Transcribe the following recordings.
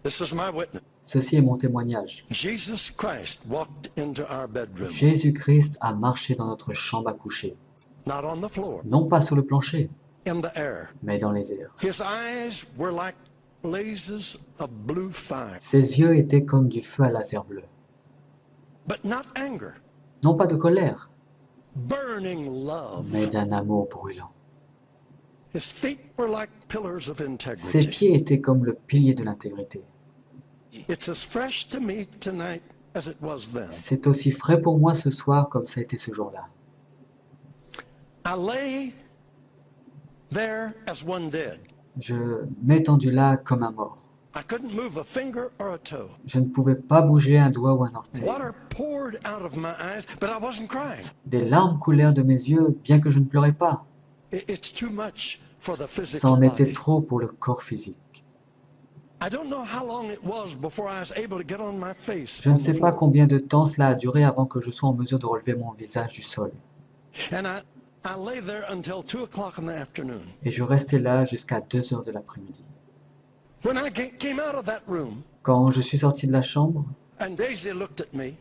This is my witness. Ceci est mon témoignage. Jesus Christ walked into our bedroom, Jésus-Christ a marché dans notre chambre à coucher, not on the floor, non pas sur le plancher, in the air. mais dans les airs. His eyes were like blazes of blue fire, Ses yeux étaient comme du feu à laser bleu. but not anger, Non pas de colère, burning love. mais d'un amour brûlant. His feet were like pillars of Ses integrity. pieds étaient comme le pilier de l'intégrité. It's as fresh to me tonight as it was then. C'est aussi frais pour moi ce soir comme ça a été ce jour-là. I lay there as one dead. Je m'étendus là comme un mort. I couldn't move a finger or a toe. Je ne pouvais pas bouger un doigt ou un orteil. Water poured out of my eyes, but I wasn't crying. Des larmes coulèrent de mes yeux, bien que je ne pleurais pas. It's too much for the physical C'en était body. trop pour le corps physique. I don't know how long it was before I was able to get on my face Je on ne the sais pas floor. combien de temps cela a duré avant que je sois en mesure de relever mon visage du sol. And I lay there until 2 o'clock in the afternoon. Et je restais là jusqu'à 2 heures de l'après-midi. When I came out of that room Quand je suis sorti de la chambre, and Daisy looked at me,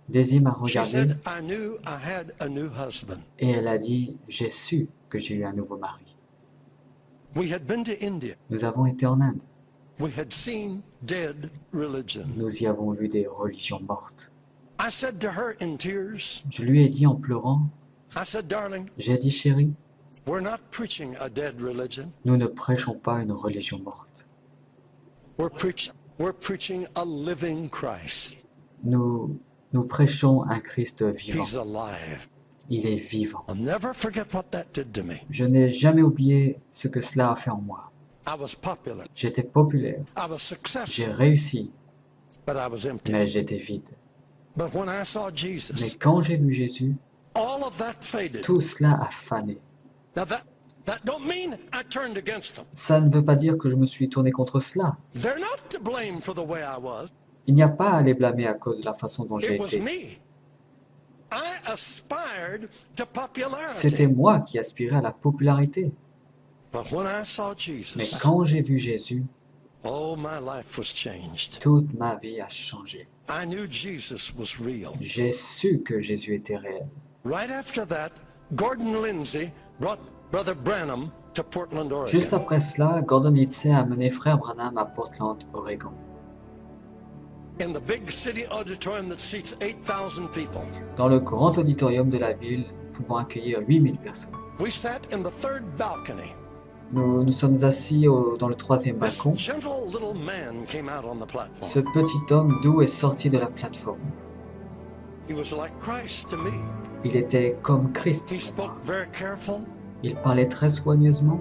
Daisy m'a she regardé said, I knew I had a new husband. et elle a dit « J'ai su que j'ai eu un nouveau mari. We had been to India. Nous avons été en Inde. We had seen dead religion. Nous y avons vu des religions mortes. I said to her in tears, Je lui ai dit en pleurant, I said, darling, j'ai dit chérie, we're not preaching a dead religion. nous ne prêchons pas une religion morte. We're preaching a living Christ. Nous prêchons un Christ vivant. He's alive. Il est vivant. I'll never forget what that did to me. Je n'ai jamais oublié ce que cela a fait en moi. I was popular. J'étais populaire, I was j'ai successful, réussi, but I was empty. mais j'étais vide. But when I saw Mais Jesus, quand j'ai vu Jésus, all of that faded. tout cela a fané. Now that don't mean I turned against them. Ça ne veut pas dire que je me suis tourné contre cela. They're not to blame for the way I was. Il n'y a pas à les blâmer à cause de la façon dont j'ai It was été. me. I aspired to C'était popularity. moi qui aspirais à la popularité. But when I saw Mais Jesus, quand j'ai vu Jésus, oh, my life was changed. toute ma vie a changé. I knew Jesus was real. J'ai su que Jésus était réel. Right after that, Gordon Lindsay brought Brother Branham to Portland, Juste Oregon. après cela, Gordon Lindsay a amené Frère Branham à Portland, Oregon. In the big city auditorium that seats 8,000 people, Dans le grand auditorium de la ville, pouvant accueillir 8000 personnes. we sat in the third balcony. Nous sommes assis dans le troisième This balcon. gentle little man came out on the Ce platform. petit homme doux est sorti de la plateforme. He was like Christ to me. Il était comme Christ. He spoke very careful. Il parlait très soigneusement.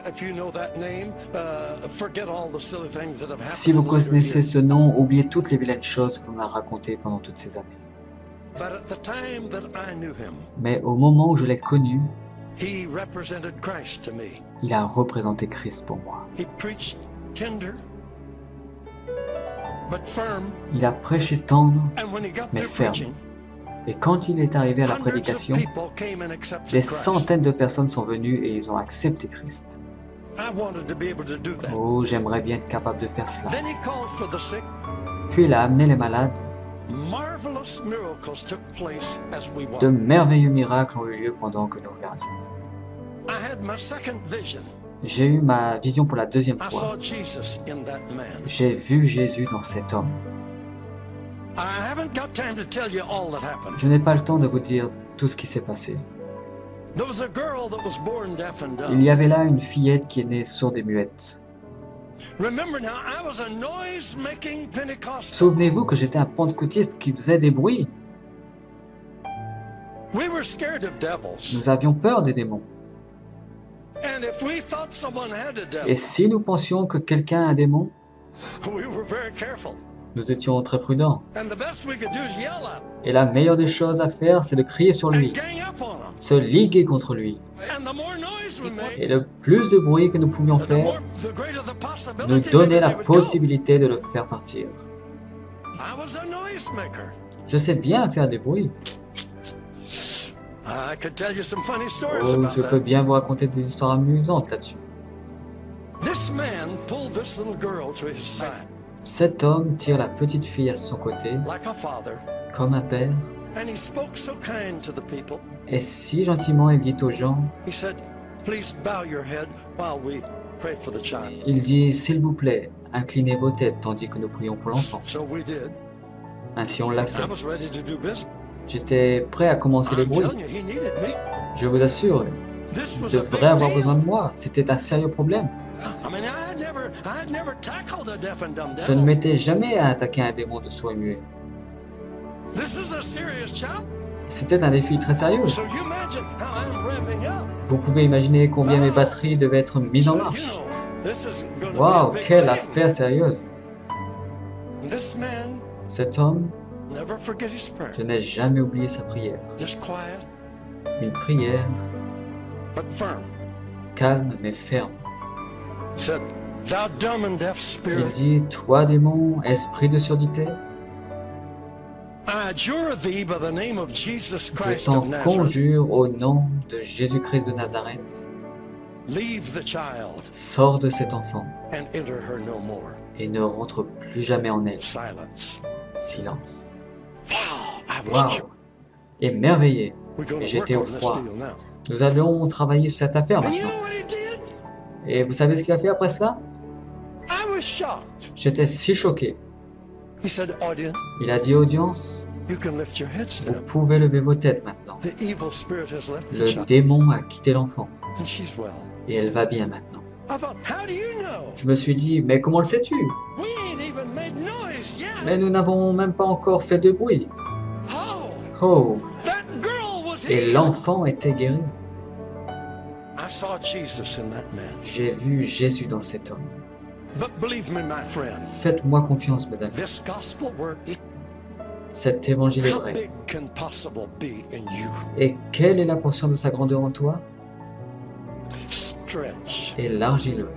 If you know that name, forget all the silly things that have happened. Si vous in later connaissez years. ce nom, oubliez toutes les vilaines choses qu'on a racontées pendant toutes ces années. But at the time that I knew him, Mais au moment où je l'ai connu, he represented Christ to me. il a représenté Christ pour moi. He preached tender, but firm. Il a prêché tendre, And when he got mais through ferme. preaching, Et quand il est arrivé à la hundreds of prédication, people came and accepted des Christ. centaines de personnes sont venues et ils ont accepté Christ. I wanted to be able to do that. Oh, j'aimerais bien être capable de faire cela. Then he called for the sick. Puis il a amené les malades. Marvelous miracles took place as we De walked. merveilleux miracles ont eu lieu pendant que nous regardions. I had my second vision. J'ai eu ma vision pour la deuxième I fois. saw Jesus in that man. J'ai vu Jésus dans cet homme. I haven't got time to tell you all that happened. Je n'ai pas le temps de vous dire tout ce qui s'est passé. There was a girl that was born deaf and Il y dumb. avait là une fillette qui est née sourde et muette. Remember now, I was a noise-making Pentecostal. Souvenez-vous que j'étais un pentecôtiste qui faisait des bruits. We were scared of devils. Nous avions peur des démons. And if we thought someone had a Et devil, si nous pensions que quelqu'un a un démon, we were very careful. nous étions très prudents. And the best we could do is yell at him Et la meilleure des choses à faire, c'est de crier sur lui, and gang up on him. se liguer contre lui. And the more noise we made, Et le plus de bruit que nous pouvions faire, the greater the possibility nous that donnait la they would go. possibilité de le faire partir. I was a noisemaker. Je sais bien faire des bruits. I could tell you some funny stories Oh, about je peux that. bien vous raconter des histoires amusantes là-dessus. This man pulled this little girl to his side. Cet homme tire la petite fille à son côté, like a father, comme un père, and he spoke so kind to the people. et si gentiment il dit aux gens, He said, please bow your head while we pray for the child. il dit, s'il vous plaît, inclinez vos têtes tandis que nous prions pour l'enfant. So we did. Ainsi on l'a I fait. was ready to do business. J'étais prêt à commencer les I'm bruits. telling you, he needed me. Je vous assure, This il was a devrait big avoir besoin deal. de moi. C'était un sérieux problème. I mean, I had never tackled a deaf and dumb Je ne devil. m'étais jamais à attaquer un démon de sourd et muet. This is a serious challenge. C'était un défi très sérieux. So you imagine how I'm revving up. Vous pouvez imaginer combien mes batteries devaient être mises en So, you marche. know, this is gonna be Waouh, a big quelle thing. affaire sérieuse. This man Cet homme, never forget his prayer. je n'ai jamais oublié sa prière. Just quiet, Une prière but firm. calme mais ferme. He said, thou dumb and deaf Il spirit, dit, toi démon, esprit de surdité, I adjure thee by the name of Jesus je Christ t'en of Nazareth. conjure au nom de Jésus-Christ de Nazareth, Leave the child sors de cet enfant and enter her no more. et ne rentre plus jamais en elle. Silence. Silence. Wow, I was Waouh! Émerveillé. We're going Et to j'étais work au on this froid. deal now. Nous allons travailler sur cette affaire And you maintenant. know what he did? Et vous savez ce qu'il a fait après cela? I was shocked. J'étais si choqué. He said, audience, Il a dit, audience, you can lift your heads vous now. pouvez lever vos têtes maintenant. The evil spirit has left the Le child, démon a quitté l'enfant and she's well. et elle va bien maintenant. I thought, how do you know? Je me suis dit, mais comment le sais-tu? We ain't even made noise yet. Mais nous n'avons même pas encore fait de bruit. Oh, Oh! that girl was Et healed. l'enfant était guéri. I saw Jesus in that man. J'ai vu Jésus dans cet homme. But believe me, my friend, Faites-moi confiance, mes amis. this gospel word, Cet évangile est how vrai. big can possible be in you? Et quelle est la portion de sa grandeur en toi? Stretch, Élargis-le,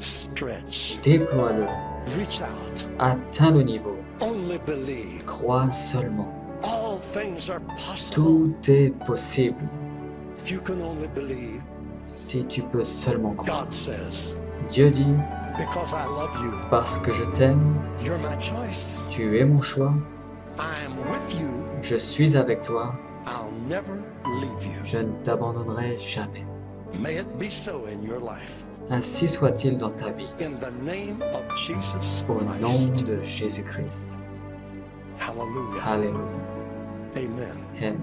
stretch, déploie-le, reach out, atteins le niveau, only believe. crois seulement. All things are possible Tout est possible if you can only believe. si tu peux seulement croire. God says, Dieu dit, because I love you, parce que je t'aime, you're my choice. tu es mon choix, I am with you. je suis avec toi, I'll never leave you. je ne t'abandonnerai jamais. May it be so in your life. Ainsi soit-il dans ta vie, In the name of Jesus au nom Christ. de Jésus-Christ. Hallelujah. Alléluia. Amen. Amen.